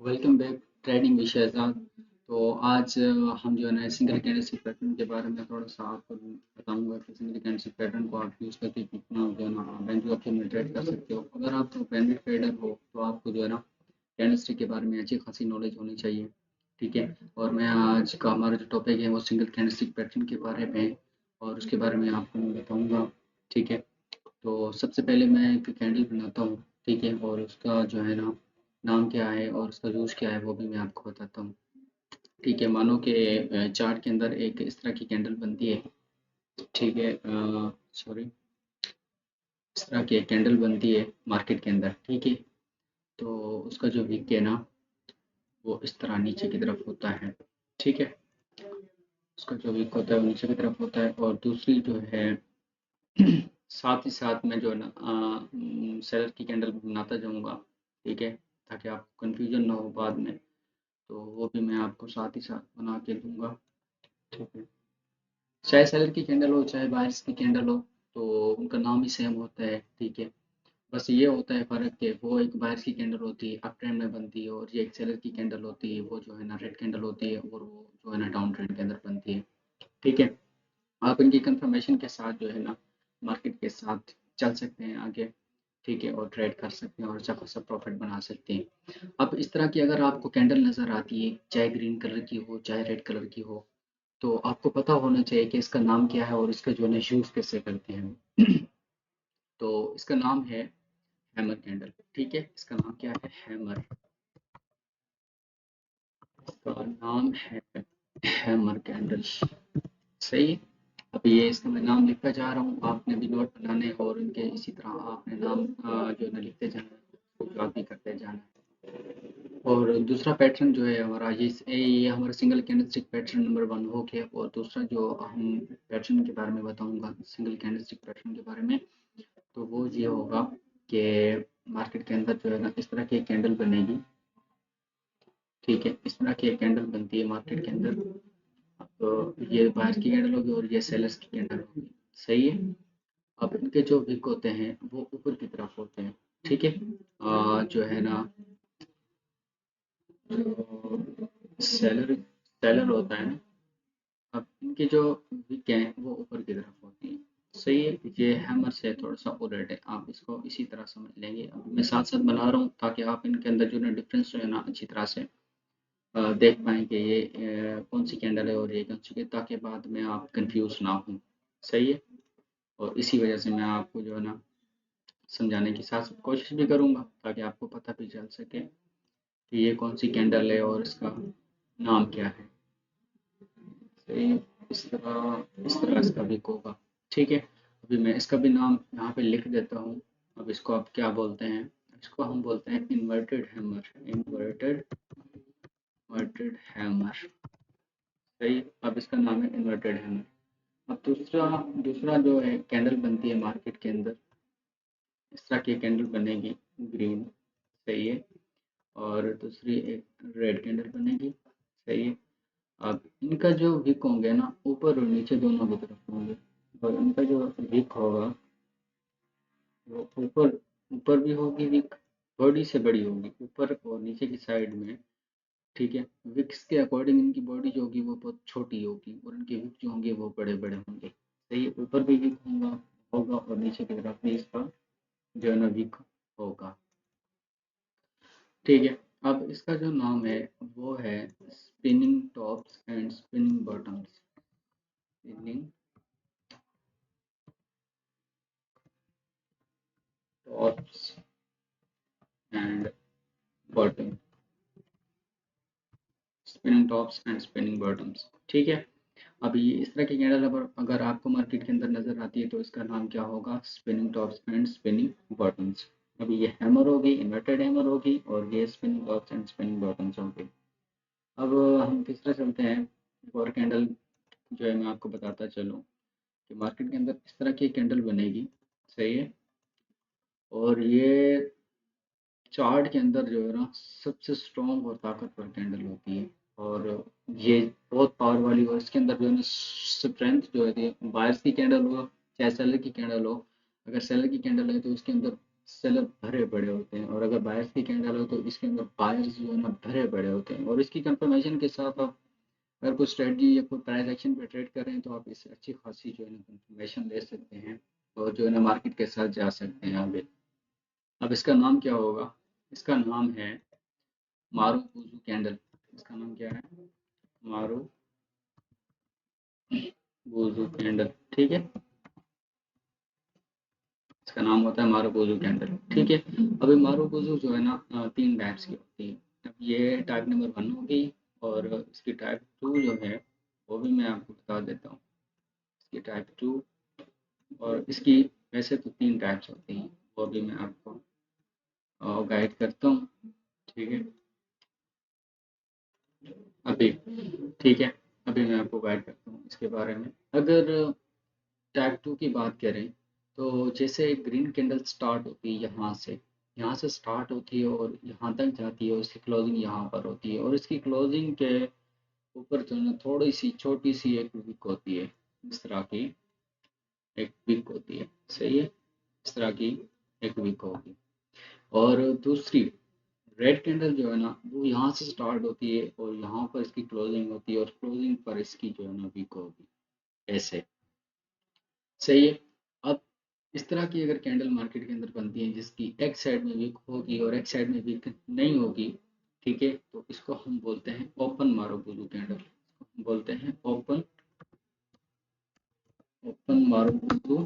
Welcome back trading with Shahzad. तो आज हम जो है ना सिंगल कैंडलस्टिक पैटर्न के बारे में थोड़ा सा आपको बताऊंगा कि सिंगल कैंडलस्टिक पैटर्न को आप यूज़ करके कितना जो है ना बैंक ऑप्शन में ट्रेड कर सकते हो। अगर आप पेनिक ट्रेडर हो तो आपको जो है ना कैंडलस्टिक के बारे में अच्छी खासी नॉलेज होनी चाहिए। ठीक है। और मैं आज का हमारा जो टॉपिक है वो सिंगल कैंडलस्टिक पैटर्न के बारे में है और उसके बारे में आपको मैं बताऊंगा। ठीक है। तो सबसे पहले मैं एक कैंडल बनाता हूँ। ठीक है। और उसका जो है ना नाम क्या है और उसका यूज़ क्या है वो भी मैं आपको बताता हूँ। ठीक है। मानो कि चार्ट के अंदर एक इस तरह की कैंडल बनती है। ठीक है। सॉरी, इस तरह की एक कैंडल बनती है मार्केट के अंदर। ठीक है। तो उसका जो विक है ना वो इस तरह नीचे की तरफ होता है। ठीक है। उसका जो विक होता है वो नीचे की तरफ होता है और दूसरी जो है साथ ही साथ मैं जो है ना सेलर की कैंडल बनाता जाऊंगा। ठीक है। ताकि आपको कंफ्यूजन ना हो बाद में। तो वो भी मैं आपको साथ ही साथ बना के दूंगा। ठीक है। चाहे सेलर की कैंडल हो चाहे बायर्स की कैंडल हो तो उनका नाम ही सेम होता है। ठीक है। बस ये होता है फ़र्क कि वो एक बायर्स की कैंडल होती है अप ट्रेंड में बनती है और ये एक सेलर की कैंडल होती है वो जो है ना रेड कैंडल होती है और वो जो है ना डाउन ट्रेंड के अंदर बनती है। ठीक है। आप इनकी कंफर्मेशन के साथ जो है ना मार्केट के साथ चल सकते हैं आगे। ठीक है। और ट्रेड कर सकते हैं और अच्छा खासा प्रॉफिट बना सकते हैं। अब इस तरह की अगर आपको कैंडल नज़र आती है चाहे ग्रीन कलर की हो चाहे रेड कलर की हो तो आपको पता होना चाहिए कि इसका नाम क्या है और इसका जो है ना यूज़ कैसे करते हैं। तो इसका नाम है हैमर कैंडल। ठीक है। इसका नाम क्या है? हैमर। इसका नाम है हैमर कैंडल। सही। अब ये इसका मैं नाम लिखता जा रहा हूँ, आपने भी नोट बनाने हैं और इनके इसी तरह आपने नाम जो है ना लिखते जाना है, उसको याद भी करते जाना है। और दूसरा पैटर्न जो है हमारा ये हमारा single candlestick pattern number one हो गया। और दूसरा जो हम पैटर्न के बारे में बताऊंगा सिंगल कैंडलस्टिक पैटर्न के बारे में तो वो ये होगा कि मार्केट के अंदर जो है ना इस तरह की एक कैंडल बनेगी। ठीक है। इस तरह की एक कैंडल बनती है मार्केट के अंदर। तो ये बायर्स की कैंडल होगी और ये सेलर्स की कैंडल होगी। सही है। अब इनके जो विक होते हैं वो ऊपर की तरफ होते हैं। ठीक है। जो है ना जो सेलर सेलर होता है ना, अब इनके जो विक हैं वो ऊपर की तरफ होती हैं। सही है। ये हैमर से थोड़ा सा उलट है, आप इसको इसी तरह समझ लेंगे। अब मैं साथ साथ बना रहा हूँ ताकि आप इनके अंदर जो है ना डिफरेंस जो है ना अच्छी तरह से देख पाएँ कि ये कौन सी कैंडल है और ये कौन सी है ताकि बाद में आप कंफ्यूज ना हों। सही है। और इसी वजह से मैं आपको जो है ना समझाने की साथ साथ कोशिश भी करूँगा ताकि आपको पता भी चल सके कि ये कौन सी कैंडल है और इसका नाम क्या है। सही है। इस तरह इसका भी होगा। ठीक है। अभी मैं इसका भी नाम यहाँ पे लिख देता हूँ। अब इसको आप क्या बोलते हैं? इसको हम बोलते हैं inverted hammer. Inverted inverted hammer. सही। अब इसका नाम है इन्वर्टेड हैमर। अब दूसरा दूसरा जो है कैंडल बनती है मार्केट के अंदर इस तरह की कैंडल बनेगी ग्रीन। सही है। और दूसरी एक रेड कैंडल बनेगी। सही है। अब इनका जो विक होंगे ना ऊपर और नीचे दोनों की तरफ होंगे और इनका जो विक होगा वो ऊपर ऊपर भी होगी विक, बॉडी से बड़ी होगी ऊपर और नीचे की साइड में। ठीक है। विक्स के अकॉर्डिंग इनकी बॉडी जो होगी वो बहुत छोटी होगी और इनके विक जो होंगे वो बड़े बड़े होंगे। सही है। ऊपर भी विक होगा होगा और नीचे की तरफ भी इसका जो है ना विक होगा। ठीक है। अब इसका जो नाम है वो है spinning tops and spinning bottoms. Spinning tops and bottom. Spinning tops and spinning bottoms. ठीक है। अभी इस तरह की कैंडल अगर आपको मार्केट के अंदर नजर आती है तो इसका नाम क्या होगा? Spinning tops and spinning bottoms. अभी ये हैमर होगी, इन्वर्टेड हैमर होगी और ये spinning tops and spinning bottoms होगी। अब हम तीसरा चलते हैं। एक और कैंडल जो है मैं आपको बताता चलूँ कि मार्केट के अंदर इस तरह की कैंडल बनेगी। सही है। और ये चार्ट के अंदर जो है ना सबसे स्ट्रॉन्ग और ताकतवर कैंडल होती है। और ये बहुत पावर वाली और इसके अंदर जो है ना स्ट्रेंथ जो है बायर्स की कैंडल हो चाहे सेलर की कैंडल हो। अगर सेलर की कैंडल है तो उसके अंदर सेलर भरे पड़े होते हैं, और अगर बायर्स की कैंडल हो तो इसके अंदर बायर्स जो है ना भरे पड़े होते हैं। और इसकी कंफर्मेशन के साथ आप अगर कोई स्ट्रेटजी या कोई प्राइस एक्शन पे ट्रेड कर रहे हैं तो आप इससे अच्छी खासी जो है ना कंफर्मेशन ले सकते हैं, और जो है ना मार्केट के साथ जा सकते हैं आगे। अब इसका नाम क्या होगा? इसका नाम है मारुबुजू कैंडल। इसका नाम क्या है? मारुबुजू कैंडल। ठीक है, इसका नाम होता है मारुबुजू कैंडल। ठीक है, अभी मारुबुजू जो है ना तीन टाइप्स की होती है। अब ये टाइप नंबर 1 होगी, और इसकी टाइप 2 जो है वो भी मैं आपको बता देता हूँ। इसकी टाइप 2, और इसकी वैसे तो तीन टाइप्स होती हैं, वो भी मैं आपको गाइड करता हूँ। ठीक है, अभी ठीक है, अभी मैं आपको गाइड करता हूँ इसके बारे में। अगर टाइप 2 की बात करें तो जैसे ग्रीन कैंडल स्टार्ट होती है यहाँ से स्टार्ट होती है और यहाँ तक जाती है, और इसकी क्लोजिंग यहाँ पर होती है, और इसकी क्लोजिंग के ऊपर जो है ना थोड़ी सी छोटी सी एक विक होती है। इस तरह की एक विक होती है, सही है, इस तरह की एक विक होगी। और दूसरी रेड कैंडल जो है ना वो यहाँ से स्टार्ट होती है और यहाँ पर इसकी क्लोजिंग होती है, और क्लोजिंग पर इसकी जो है ना विक होगी, ऐसे, सही है। अब इस तरह की अगर कैंडल मार्केट के अंदर बनती है जिसकी एक साइड में वीक होगी और एक साइड में वीक नहीं होगी, ठीक है, तो इसको हम बोलते हैं ओपन मारुबुरु कैंडल। हम बोलते हैं ओपन मारुबुरु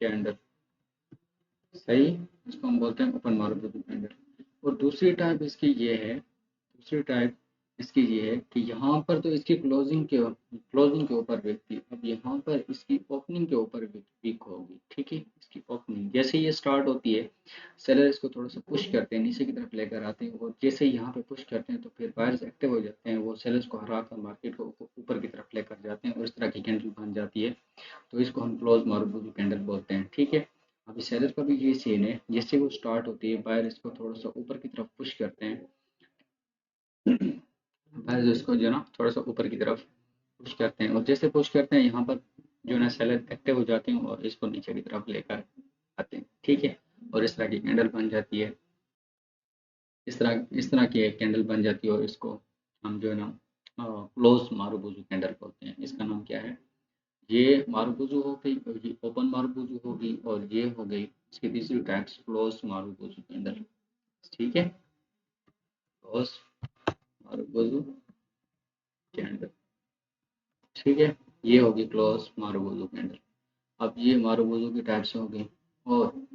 कैंडल, सही, इसको हम बोलते हैं ओपन मारुबुरु कैंडल। और दूसरी टाइप इसकी ये है, दूसरी टाइप इसकी ये है कि यहाँ पर तो इसकी क्लोजिंग के ऊपर वीक थी, अब यहाँ पर इसकी ओपनिंग के ऊपर वीक होगी। ठीक है, इसकी ओपनिंग जैसे ये स्टार्ट होती है, सेलर इसको थोड़ा सा पुश करते हैं, नीचे की तरफ लेकर आते हैं, और जैसे ही यहाँ पे पुश करते हैं तो फिर बायर्स एक्टिव हो जाते हैं, वो सेलर्स को हरा कर मार्केट को ऊपर की तरफ लेकर जाते हैं, और इस तरह की कैंडल बन जाती है। तो इसको हम क्लोज मारुबुरु कैंडल बोलते हैं। ठीक है, अभी सेलर का भी ये सीन है, जैसे वो स्टार्ट होती है बायर इसको थोड़ा सा ऊपर की तरफ पुश करते हैं, बायर इसको जो है ना थोड़ा सा ऊपर की तरफ पुश करते हैं, और जैसे पुश करते हैं यहाँ पर जो है ना सेलर एक्टिव हो जाते हैं और इसको नीचे की तरफ लेकर आते हैं। ठीक है, और इस तरह की कैंडल बन जाती है, इस तरह की एक कैंडल बन जाती है, और इसको हम जो है ना क्लोज मारुबुरु कैंडल बोलते हैं। इसका नाम क्या है? ये मारुबुरु हो गई, और ये ओपन मारुबुरु होगी, और ये हो गई इसकी तीसरी टाइप्स क्लोज मारुबुरु कैंडल। ठीक है, क्लोज मारुबुरु कैंडल। ठीक है, ये होगी क्लोज मारुबुरु कैंडल। अब ये मारुबुरु की टाइप्स हो गई, और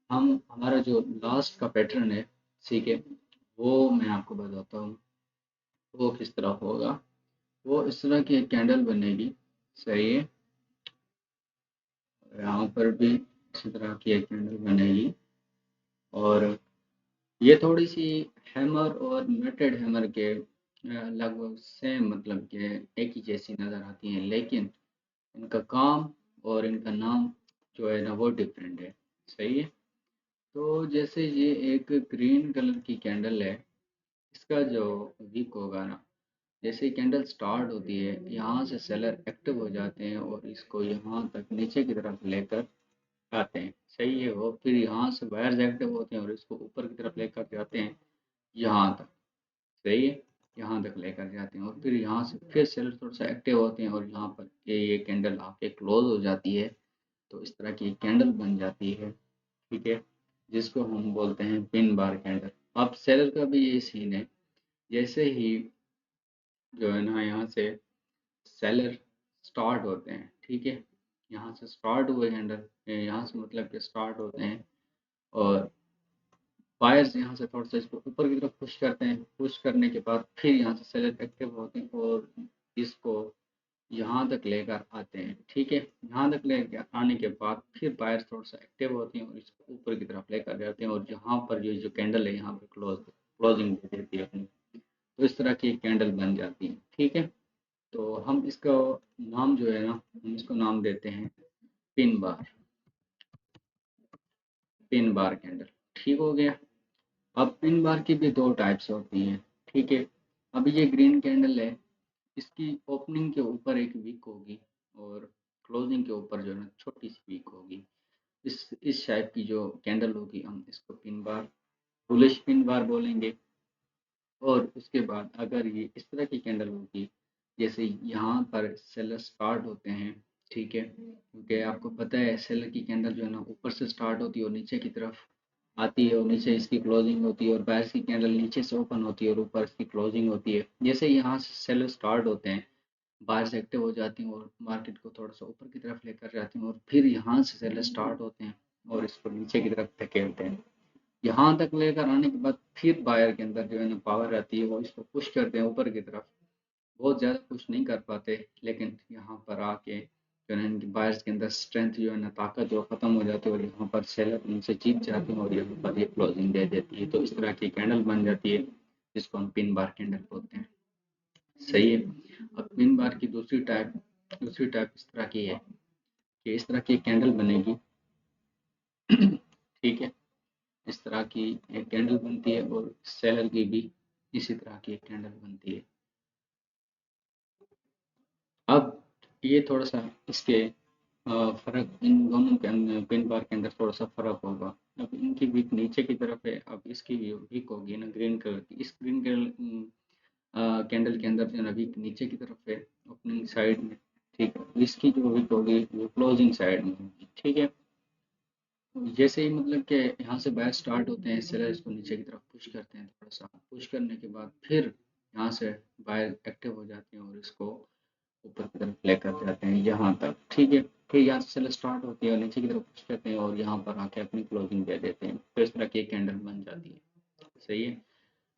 हम हमारा जो लास्ट का पैटर्न है, ठीक है, वो मैं आपको बताता हूँ वो किस तरह होगा। वो इस तरह की एक कैंडल बनेगी, सही है, यहाँ पर भी इसी तरह की एक कैंडल बनेगी, और ये थोड़ी सी हैमर और मेटेड हैमर के लगभग सेम, मतलब के एक ही जैसी नज़र आती हैं, लेकिन इनका काम और इनका नाम जो है ना वो डिफरेंट है, सही है। तो जैसे ये एक ग्रीन कलर की कैंडल है, इसका जो वीक होगा ना, जैसे ही कैंडल स्टार्ट होती है यहाँ से सेलर एक्टिव हो जाते हैं और इसको यहाँ तक नीचे की तरफ लेकर आते हैं, सही है, वो फिर यहाँ से बायर्स एक्टिव होते हैं और इसको ऊपर की तरफ लेकर जाते हैं यहाँ तक, सही है, यहाँ तक लेकर जाते हैं, और फिर यहाँ से फिर सेलर थोड़ा सा एक्टिव होते हैं और यहाँ पर ये कैंडल आके क्लोज हो जाती है। तो इस तरह की कैंडल बन जाती है, ठीक है, जिसको हम बोलते हैं पिन बार कैंडल। अब सेलर का भी ये सीन है, जैसे ही जो है ना यहाँ से सेलर स्टार्ट होते हैं, ठीक है, यहाँ से स्टार्ट हुए कैंडल, यहाँ से मतलब कि स्टार्ट होते हैं, और बायर्स यहाँ से थोड़ा सा इसको ऊपर की तरफ पुश करते हैं, पुश करने के बाद फिर यहाँ से सेलर एक्टिव होते हैं और इसको यहाँ तक लेकर आते हैं, ठीक है, यहाँ तक लेकर आने के बाद फिर बायर्स थोड़ा सा एक्टिव होते हैं और इसको ऊपर की तरफ लेकर जाते हैं, और यहाँ पर जो जो कैंडल है यहाँ पर क्लोजिंग दे देती है अपनी। तो इस तरह की कैंडल बन जाती है, ठीक है। तो हम इसका नाम जो है ना, हम इसको नाम देते हैं pin bar, pin bar candle, ठीक हो गया। अब पिन बार की भी दो टाइप्स होती हैं, ठीक है। अब ये ग्रीन कैंडल है, इसकी ओपनिंग के ऊपर एक वीक होगी और क्लोजिंग के ऊपर जो है ना छोटी सी वीक होगी। इस टाइप की जो कैंडल होगी हम इसको pin bar, bullish pin bar बोलेंगे। और उसके बाद अगर ये इस तरह की कैंडल होगी, जैसे यहाँ पर सेलर स्टार्ट होते हैं, ठीक है, क्योंकि आपको पता है सेलर की कैंडल जो है ना ऊपर से स्टार्ट होती है और नीचे की तरफ आती है, और नीचे इसकी क्लोजिंग होती है, और बायर्स की कैंडल नीचे से ओपन होती है और ऊपर इसकी क्लोजिंग होती है। जैसे यहाँ से सेलर स्टार्ट होते हैं, बायर्स एक्टिव हो जाती हैं और मार्केट को थोड़ा सा ऊपर की तरफ लेकर जाती हैं, और फिर यहाँ से सेलर स्टार्ट होते हैं और इसको नीचे की तरफ धकेलते हैं। यहाँ तक लेकर आने के बाद फिर बायर के अंदर जो है ना पावर आती है, वो इसको पुश करते हैं ऊपर की तरफ। बहुत ज़्यादा पुश नहीं कर पाते, लेकिन यहाँ पर आके जो है इनकी बायर्स के अंदर स्ट्रेंथ जो है ना, ताकत जो ख़त्म हो जाती है, और यहाँ पर सेलर उनसे जीत जाते हैं और यहाँ पर ये क्लोजिंग दे देती है। तो इस तरह की कैंडल बन जाती है, जिसको हम पिन बार कैंडल बोलते हैं। सही है। अब पिन बार की दूसरी टाइप इस तरह की है कि इस तरह की कैंडल बनेगी। ठीक है, इस तरह की एक कैंडल बनती है, और सेलर की भी इसी तरह की एक कैंडल बनती है। अब ये थोड़ा सा इसके फ़र्क इन दोनों के अंदर पिन बार के अंदर थोड़ा सा फ़र्क होगा। अब इनकी विक नीचे की तरफ है, अब इसकी विक होगी ना ग्रीन कलर की। इस ग्रीन कलर कैंडल के अंदर जो है विक नीचे की तरफ है, ओपनिंग साइड में। ठीक है, इसकी जो विक होगी वो क्लोजिंग साइड में होगी। ठीक है, जैसे ही मतलब कि यहाँ से बायर स्टार्ट होते हैं, सेलर इसको नीचे की तरफ पुश करते हैं, थोड़ा सा पुश करने के बाद फिर यहाँ से बायर एक्टिव हो जाते हैं और इसको ऊपर की तरफ लेकर जाते हैं यहाँ तक। ठीक है, फिर यहाँ से सेलर स्टार्ट होती है और नीचे की तरफ पुश करते हैं और यहाँ पर आके अपनी क्लोजिंग दे देते हैं। तो इस तरह की एक कैंडल बन जाती है। सही है,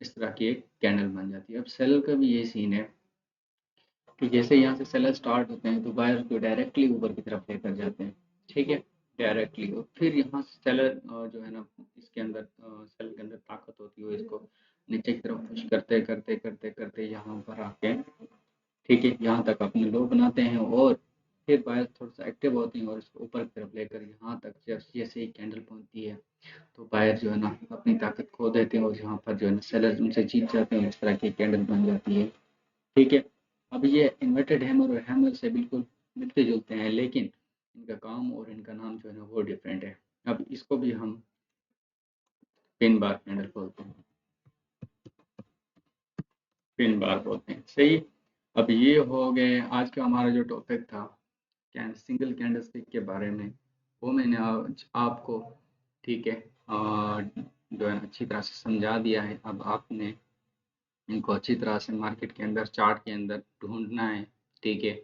इस तरह की एक कैंडल बन जाती है। अब सेलर का भी ये सीन है कि जैसे यहाँ से सेलर स्टार्ट होते हैं तो बायर को डायरेक्टली ऊपर की तरफ लेकर जाते हैं। ठीक है, डायरेक्टली। और फिर यहाँ से सेलर जो है ना इसके अंदर सेल के अंदर ताकत होती है, इसको नीचे की तरफ पुश करते करते करते करते यहाँ पर आके, ठीक है, यहाँ तक अपने लो बनाते हैं, और फिर बायर थोड़ा सा एक्टिव होती हैं और इसको ऊपर की तरफ लेकर यहाँ तक जैसे ही कैंडल पहुँचती है तो बायर जो है ना अपनी ताकत खो देते हैं और यहाँ पर जो है ना सेलर उनसे जीत जाते हैं। इस तरह की कैंडल बन जाती है। ठीक है, अब ये इन्वर्टेड हैमर और हैमर से बिल्कुल मिलते जुलते हैं, लेकिन इनका काम और इनका नाम जो है ना वो डिफरेंट है। अब इसको भी हम पिन बार कैंडल बोलते हैं, पिन बार बोलते हैं। सही। अब ये हो गए आज का हमारा जो टॉपिक था सिंगल कैंडल स्टिक के बारे में, वो मैंने आज आपको, ठीक है, जो है अच्छी तरह से समझा दिया है। अब आपने इनको अच्छी तरह से मार्केट के अंदर चार्ट के अंदर ढूंढना है। ठीक है,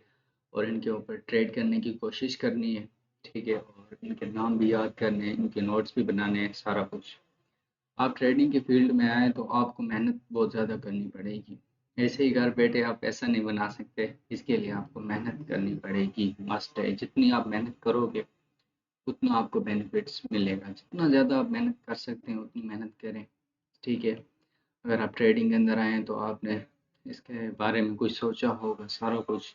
और इनके ऊपर ट्रेड करने की कोशिश करनी है। ठीक है, और इनके नाम भी याद करने हैं, इनके नोट्स भी बनाने हैं, सारा कुछ। आप ट्रेडिंग के फील्ड में आए तो आपको मेहनत बहुत ज़्यादा करनी पड़ेगी। ऐसे ही घर बैठे आप पैसा नहीं बना सकते, इसके लिए आपको मेहनत करनी पड़ेगी, मस्ट है। जितनी आप मेहनत करोगे उतना आपको बेनिफिट्स मिलेगा। जितना ज़्यादा आप मेहनत कर सकते हैं उतनी मेहनत करें। ठीक है, अगर आप ट्रेडिंग के अंदर आए तो आपने इसके बारे में कुछ सोचा होगा, सारा कुछ।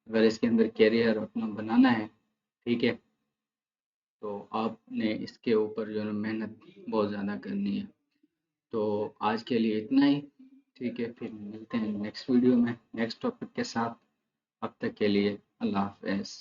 अगर इसके अंदर करियर अपना बनाना है, ठीक है, तो आपने इसके ऊपर जो है ना मेहनत बहुत ज़्यादा करनी है। तो आज के लिए इतना ही। ठीक है, फिर मिलते हैं नेक्स्ट वीडियो में नेक्स्ट टॉपिक के साथ। अब तक के लिए अल्लाह हाफ़िज़।